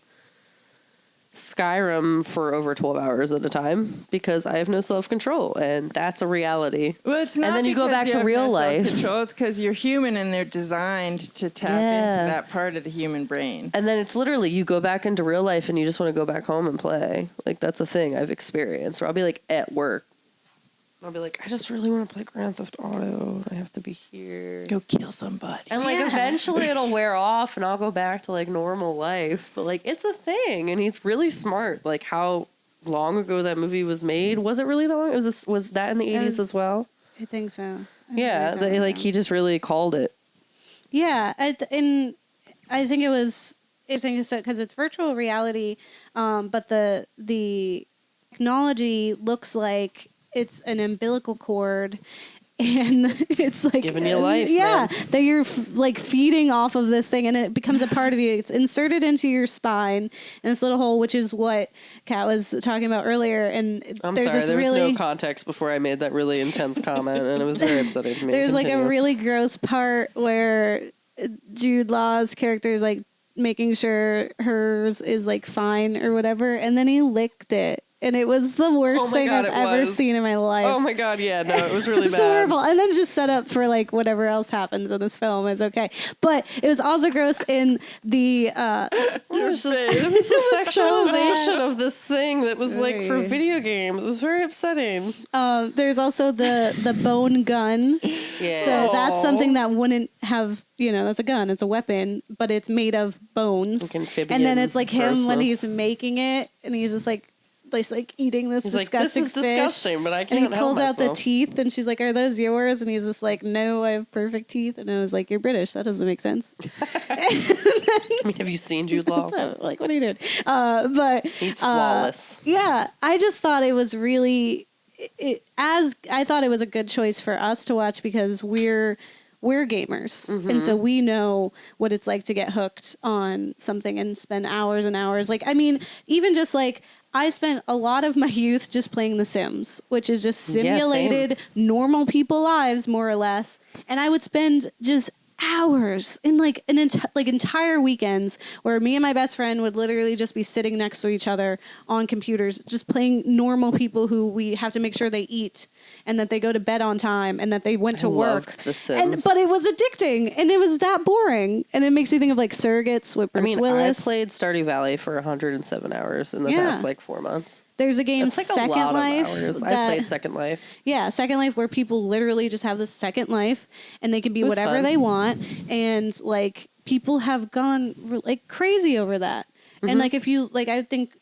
Skyrim for over 12 hours at a time because I have no self-control, and that's a reality. Well, it's not. And then you go back to real life. Self-control. It's because you're human and they're designed to tap into that part of the human brain. And then it's literally you go back into real life and you just want to go back home and play. Like that's a thing I've experienced. Or I'll be like at work. I'll be like, I just really want to play Grand Theft Auto. I have to be here. Go kill somebody. And like eventually it'll wear off and I'll go back to like normal life. But like it's a thing, and he's really smart. Like how long ago that movie was made? Was it really that long? Was that in the 80s as well? I think so. He just really called it. Yeah, and I think it was interesting because it's virtual reality, but the technology looks like it's an umbilical cord, and it's like giving you life, yeah, man. that you're like feeding off of this thing, and it becomes a part of you. It's inserted into your spine in this little hole, which is what Kat was talking about earlier. And I'm there's sorry, this there was really no context before I made that really intense comment, and it was very upsetting to me. there's like a really gross part where Jude Law's character is like making sure hers is like fine or whatever, and then he licked it. And it was the worst thing I've ever seen in my life. Oh my God, yeah, no, it was really it's bad. horrible. And then just set up for like whatever else happens in this film is okay. But it was also gross in the it was the sexualization of this thing that was like for video games. It was very upsetting. There's also the bone gun. Yeah. So that's something that wouldn't have, that's a gun, it's a weapon, but it's made of bones. And then it's like him when he's making it, and he's just like eating this disgusting this is fish. disgusting, but I can't And he pulls help out the teeth, and she's like, "Are those yours?" And he's just like, "No, I have perfect teeth." And I was like, "You're British. That doesn't make sense." I mean, have you seen Jude Law? Like, what are you doing? But he's flawless. Yeah, I just thought it was really. I thought it was a good choice for us to watch because we're gamers, and so we know what it's like to get hooked on something and spend hours and hours. Like, I mean, even just like I spent a lot of my youth just playing The Sims, which is just simulated normal people lives, more or less. And I would spend just hours in like entire weekends where me and my best friend would literally just be sitting next to each other on computers, just playing normal people who we have to make sure they eat and that they go to bed on time and that they went to work. The Sims. But it was addicting and it was that boring. And it makes you think of like Surrogates with Bruce Willis. I played Stardew Valley for 107 hours in the past like 4 months. There's a game, like Second Life. I played Second Life. Yeah, Second Life, where people literally just have this second life and they can be whatever they want. And like people have gone like crazy over that. And like if you like, I think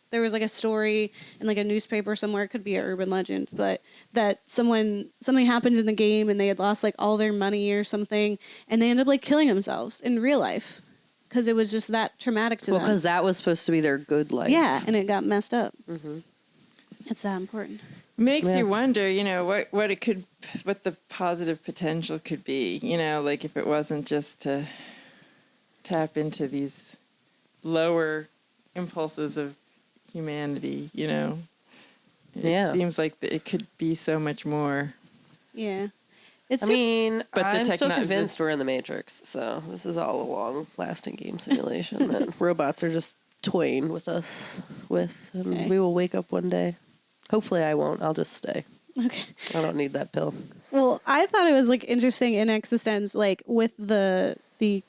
there was like a story in like a newspaper somewhere, it could be an urban legend, but that something happened in the game and they had lost like all their money or something, and they ended up like killing themselves in real life. Because it was just that traumatic to them. Well, because that was supposed to be their good life. Yeah, and it got messed up. It's that important. Makes you wonder, what the positive potential could be. Like if it wasn't just to tap into these lower impulses of humanity. It seems like it could be so much more. Yeah. I'm still convinced we're in the Matrix, so this is all a long-lasting game simulation that robots are just toying with us and we will wake up one day. Hopefully I won't. I'll just stay. Okay. I don't need that pill. Well, I thought it was like interesting in Existenz, like with the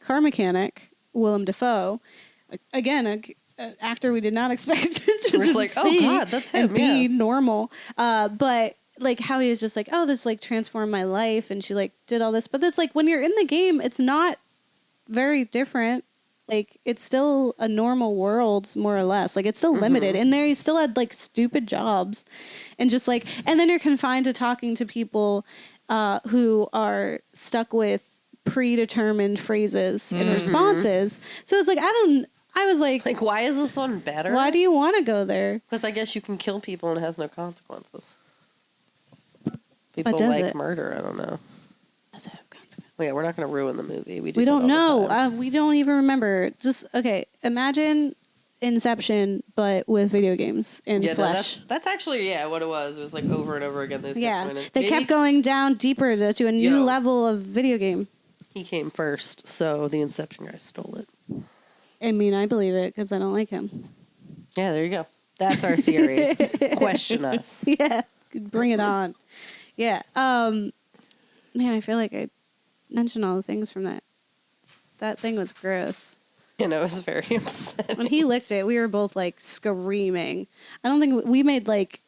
car mechanic, Willem Dafoe, again, an actor we did not expect to just like, see oh God, that's him, and be normal. But like how he was just like, oh, this like transformed my life, and she like did all this. But it's like when you're in the game, it's not very different. Like it's still a normal world, more or less. Like it's still limited. And there, he still had like stupid jobs, and just like, and then you're confined to talking to people who are stuck with predetermined phrases and responses. So it's like I was like, why is this one better? Why do you want to go there? Because I guess you can kill people and it has no consequences. People like murder. I don't know. Does it have consequences? Well, yeah, we're not going to ruin the movie. We don't know. We don't even remember. Just okay. Imagine Inception, but with video games in flesh. That's actually what it was. It was like over and over again. They kept going down deeper to a new level of video game. He came first, so the Inception guy stole it. I mean, I believe it because I don't like him. Yeah, there you go. That's our theory. Question us. Yeah, bring it on. Yeah. Man, I feel like I mentioned all the things from that. That thing was gross. It was very upsetting. When he licked it, we were both like screaming. I don't think we made like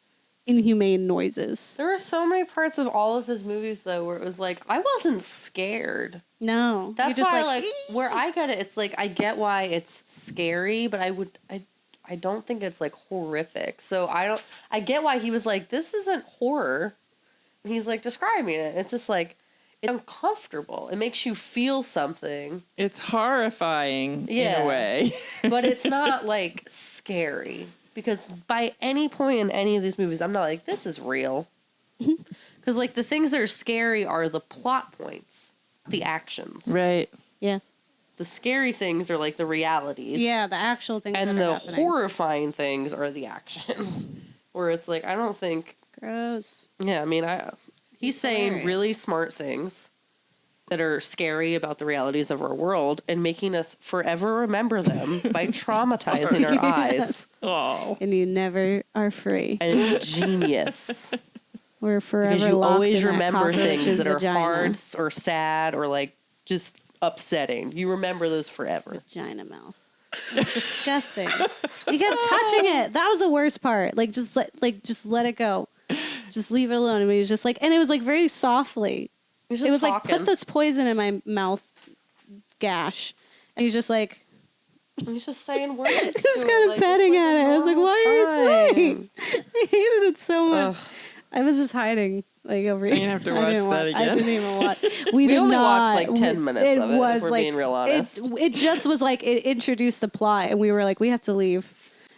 inhumane noises. There were so many parts of all of his movies though where it was like I wasn't scared. No. That's why like where I get it, it's like I get why it's scary, but I don't think it's like horrific. So I get why he was like, this isn't horror. And he's like describing it. It's just like, it's uncomfortable. It makes you feel something. It's horrifying in a way. But it's not like scary. Because by any point in any of these movies, I'm not like, this is real. Because, like, the things that are scary are the plot points, the actions. Right. Yes. The scary things are, like, the realities. Yeah, the actual things. And that are the happening. horrifying things are the actions. Where it's like, I don't think... Gross. Yeah, I mean, he's saying really smart things that are scary about the realities of our world and making us forever remember them by traumatizing our eyes. Oh. And you never are free. And it's genius. We're forever Because you locked always in that remember things cockroach's that are vagina. hard or sad or like just upsetting. You remember those forever. Vagina mouth. Disgusting. You kept touching it. That was the worst part. Like just let it go. Just leave it alone. And he was just like, and it was like very softly. It was like, put this poison in my mouth gash. And he's just like, he's just saying words. just kind of petting at it. I was like, why are you playing? I hated it so much. Ugh. I was just hiding. Like over here. You have to watch that again. I didn't even watch. We only watched like 10 minutes of it, if we're being real honest. It just was like, it introduced the plot, and we were like, we have to leave.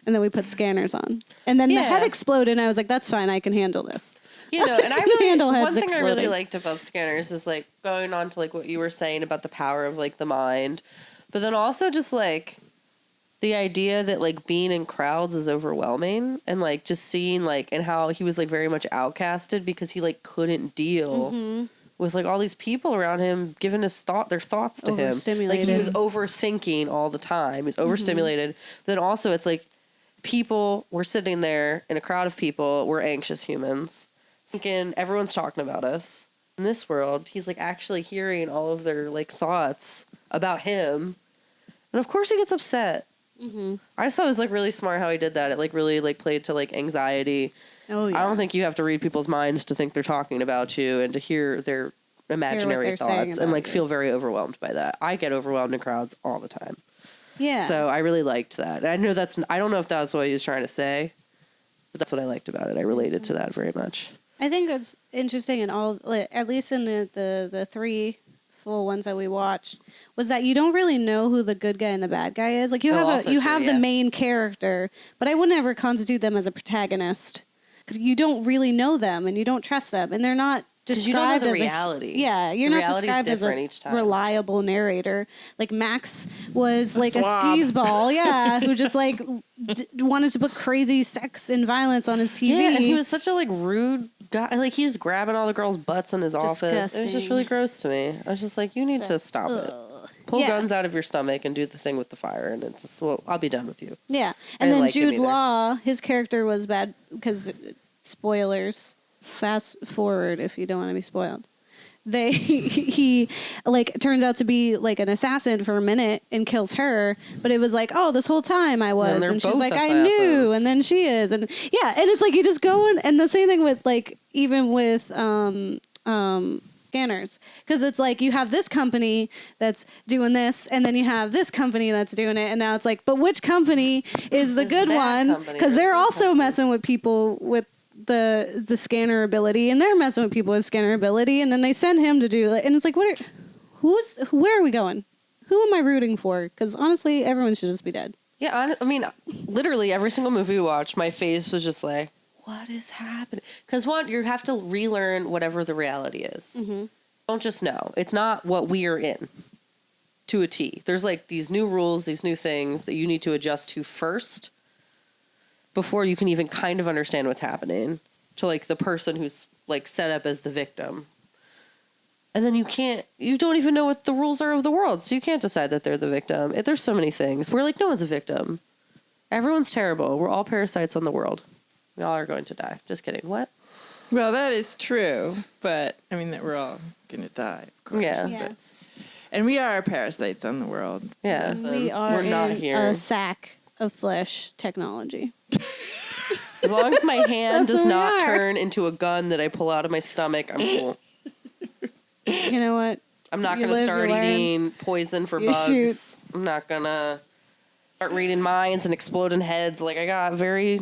And then we put scanners on. And then the head exploded, and I was like, that's fine, I can handle this. You know, and I really, one thing exploding. I really liked about scanners is like going on to like what you were saying about the power of like the mind, but then also just like the idea that like being in crowds is overwhelming, and like just seeing like, and how he was like very much outcasted because he like couldn't deal with like all these people around him giving their thoughts to him. Like he was overthinking all the time. He was overstimulated. But then also it's like people were sitting there in a crowd of people. We're anxious humans. Thinking everyone's talking about us. In this world, he's like actually hearing all of their like thoughts about him, and of course he gets upset. I just thought it was like really smart how he did that. It like really like played to like anxiety. Oh yeah. I don't think you have to read people's minds to think they're talking about you and to hear their imaginary thoughts and like feel very overwhelmed by that. I get overwhelmed in crowds all the time. Yeah. So I really liked that. And I know I don't know if that's what he was trying to say, but that's what I liked about it. I related to that very much. I think it's interesting in all, at least in the three full ones that we watched, was that you don't really know who the good guy and the bad guy is. Like you have the main character, but I would never constitute them as a protagonist because you don't really know them and you don't trust them, and they're not described you don't know the as reality. You're not described as a reliable narrator. Like Max was like a skis ball, who just like wanted to put crazy sex and violence on his TV. Yeah, and he was such a like rude guy. Like he's grabbing all the girls' butts in his office. It was just really gross to me. I was just like, you need to stop it. Pull guns out of your stomach and do the thing with the fire, and it's just, well, I'll be done with you. Yeah, and then Jude Law, his character was bad because spoilers. Fast forward if you don't want to be spoiled. He like turns out to be like an assassin for a minute and kills her, but it was like, oh, this whole time I was, and she's like, I knew, and then she is, and and it's like you just go in, and the same thing with like even with scanners, because it's like you have this company that's doing this, and then you have this company that's doing it, and now it's like, but which company is the good one? Because they're also messing with people with the scanner ability, and they're messing with people with scanner ability, and then they send him to do it, and it's like, where are we going? Who am I rooting for? Because honestly, everyone should just be dead. Yeah, I mean, literally every single movie we watched, my face was just like, what is happening? Because one, you have to relearn whatever the reality is. Don't just know. It's not what we are in to a T. There's like these new rules, these new things that you need to adjust to first before you can even kind of understand what's happening to like the person who's like set up as the victim. And then you don't even know what the rules are of the world. So you can't decide that they're the victim. There's so many things. We're like, no one's a victim. Everyone's terrible. We're all parasites on the world. We all are going to die. Just kidding. What? Well, that is true. But I mean that we're all going to die, of course. Yeah. Yes. And we are parasites on the world. Yeah. We are we're not here. A sack of flesh technology. As long as my hand does not turn into a gun that I pull out of my stomach, I'm cool. You know what? I'm not going to start eating poison for bugs. Shoot. I'm not going to start reading minds and exploding heads. Like, I got very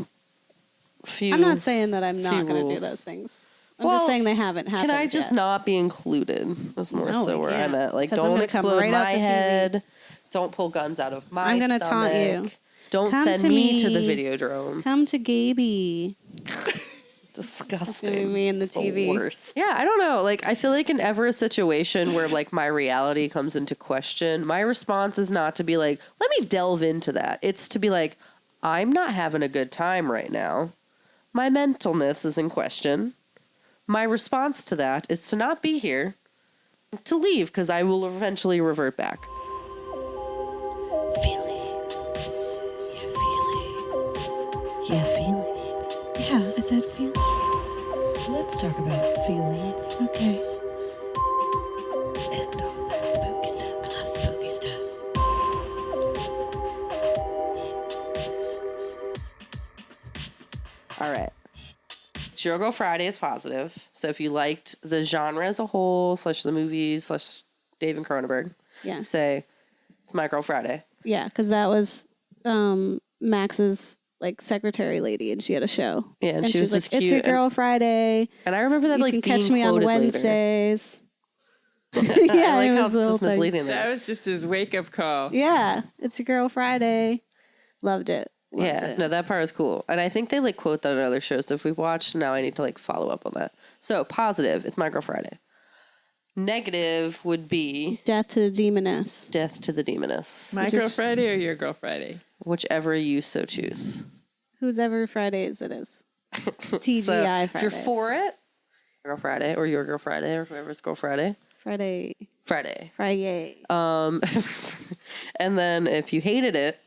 few. I'm not saying that I'm not going to do those things. I'm just saying they haven't happened. Can I just not be included? That's more so where I'm at. Like, don't explode right my head. Don't pull guns out of my stomach. I'm going to taunt you. Don't send me to the Videodrome. Come to Gaby. disgusting. Me and the TV. Worst. Yeah, I don't know. Like, I feel like in ever a situation where like my reality comes into question, my response is not to be like, let me delve into that. It's to be like, I'm not having a good time right now. My mentalness is in question. My response to that is to not be here, to leave, because I will eventually revert back. Feelings. Yeah, feelings. Yeah, I said feelings. Let's talk about feelings. Okay. And all that spooky stuff. I love spooky stuff. All right. Your Girl Friday is positive. So if you liked the genre as a whole, / the movies, / David Cronenberg, Yeah. say it's My Girl Friday. Yeah, because that was Max's like secretary lady, and she had a show. Yeah, and she was like, just cute. "It's your girl Friday." And I remember that You like can being catch me on quoted later. Wednesdays. I like it how was a little just misleading That that. was just his wake-up call. Yeah, it's your girl Friday. Loved it. Loved Yeah, it. no, that part was cool. And I think they like quote that in other shows that we've watched. Now I need to like follow up on that. So positive, it's My Girl Friday. Negative would be Death to the Demoness. Death to the Demoness. My Girl Friday or Your Girl Friday? Whichever you so choose. Whose ever Fridays it is. TGI So, Fridays. if you're for it, Girl Friday or Your Girl Friday or whoever's Girl Friday. Friday. Friday. And then if you hated it,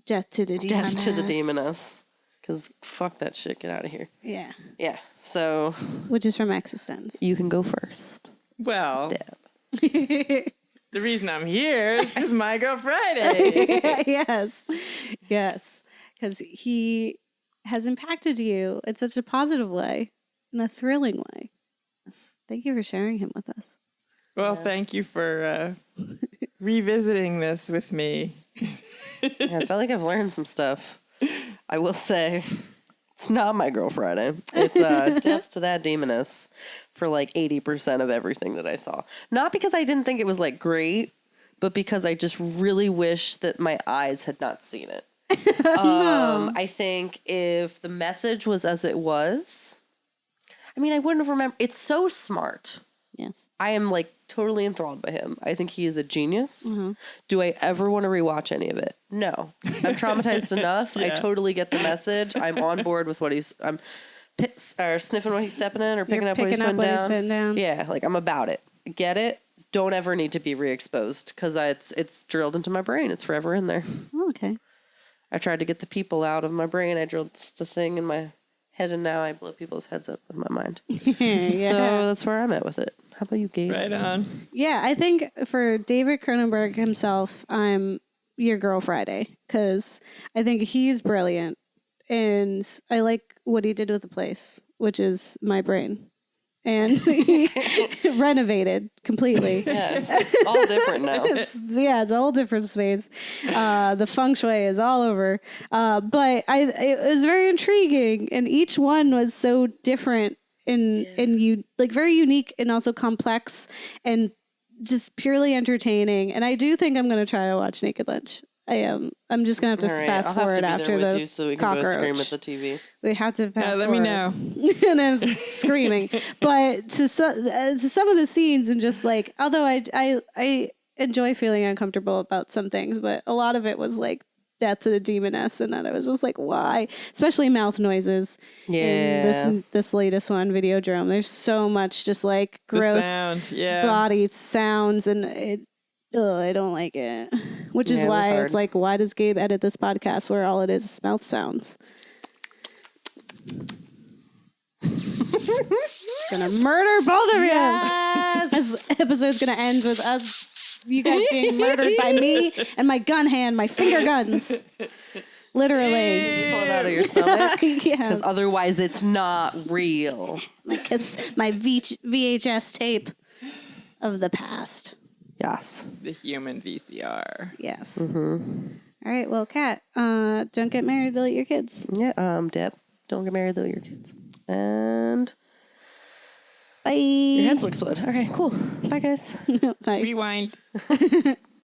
Death to the Demoness. Death to the Demoness. Because fuck that shit, get out of here. Yeah. Yeah, so Which is from Existenz. you can go first. Well, Deb. the reason I'm here is because My Girl Friday. Yes. Yes. Because he has impacted you in such a positive way, in a thrilling way. Yes. Thank you for sharing him with us. Well, thank you for revisiting this with me. Yeah, I felt like I've learned some stuff. I will say, it's not My Girl Friday. It's Death to that Demoness for like 80% of everything that I saw. Not because I didn't think it was like great, but because I just really wish that my eyes had not seen it. I think if the message was as it was, I mean, I wouldn't have remembered. It's so smart. Yes. I am like totally enthralled by him. I think he is a genius. Mm-hmm. Do I ever want to rewatch any of it? No. I'm traumatized enough. I totally get the message. I'm on board with what I'm sniffing what he's stepping in or picking up what he's putting down. Yeah, like I'm about it. Get it? Don't ever need to be re-exposed because it's drilled into my brain. It's forever in there. Oh, okay. I tried to get the people out of my brain. I drilled the thing in my head, and now I blow people's heads up with my mind. Yeah. So that's where I'm at with it. How about you, Gabe? Right on. Yeah, I think for David Cronenberg himself, I'm Your Girl Friday because I think he's brilliant, and I like what he did with the place, which is my brain, and he renovated completely. Yeah, it's all different now. It's a whole different space. The feng shui is all over, but it was very intriguing, and each one was so different. And you like very unique and also complex and just purely entertaining. And I do think I'm going to try to watch Naked Lunch. I am. I'm just going to have to fast forward after the so we can cockroach. go scream at the TV. We have to fast let forward. me know. And then screaming. But to some of the scenes and just like, although I enjoy feeling uncomfortable about some things, but a lot of it was like Death to the Demoness, and that I was just like, why? Especially mouth noises. Yeah. In this latest one, Videodrome. There's so much just like gross body sounds, and I don't like it. Which is why it's like, why does Gabe edit this podcast where all it is mouth sounds? Gonna murder both of you. Yes. This episode's gonna end with us. You guys being murdered by me and my gun hand, my finger guns. Literally. You pull it out of your stomach? Yeah. Because otherwise it's not real. My VHS tape of the past. Yes. The human VCR. Yes. Mm-hmm. All right. Well, Kat, don't get married, delete your kids. Yeah. Deb, don't get married, delete your kids. And bye. your heads will explode. Okay, cool. Bye, guys. Bye. Rewind.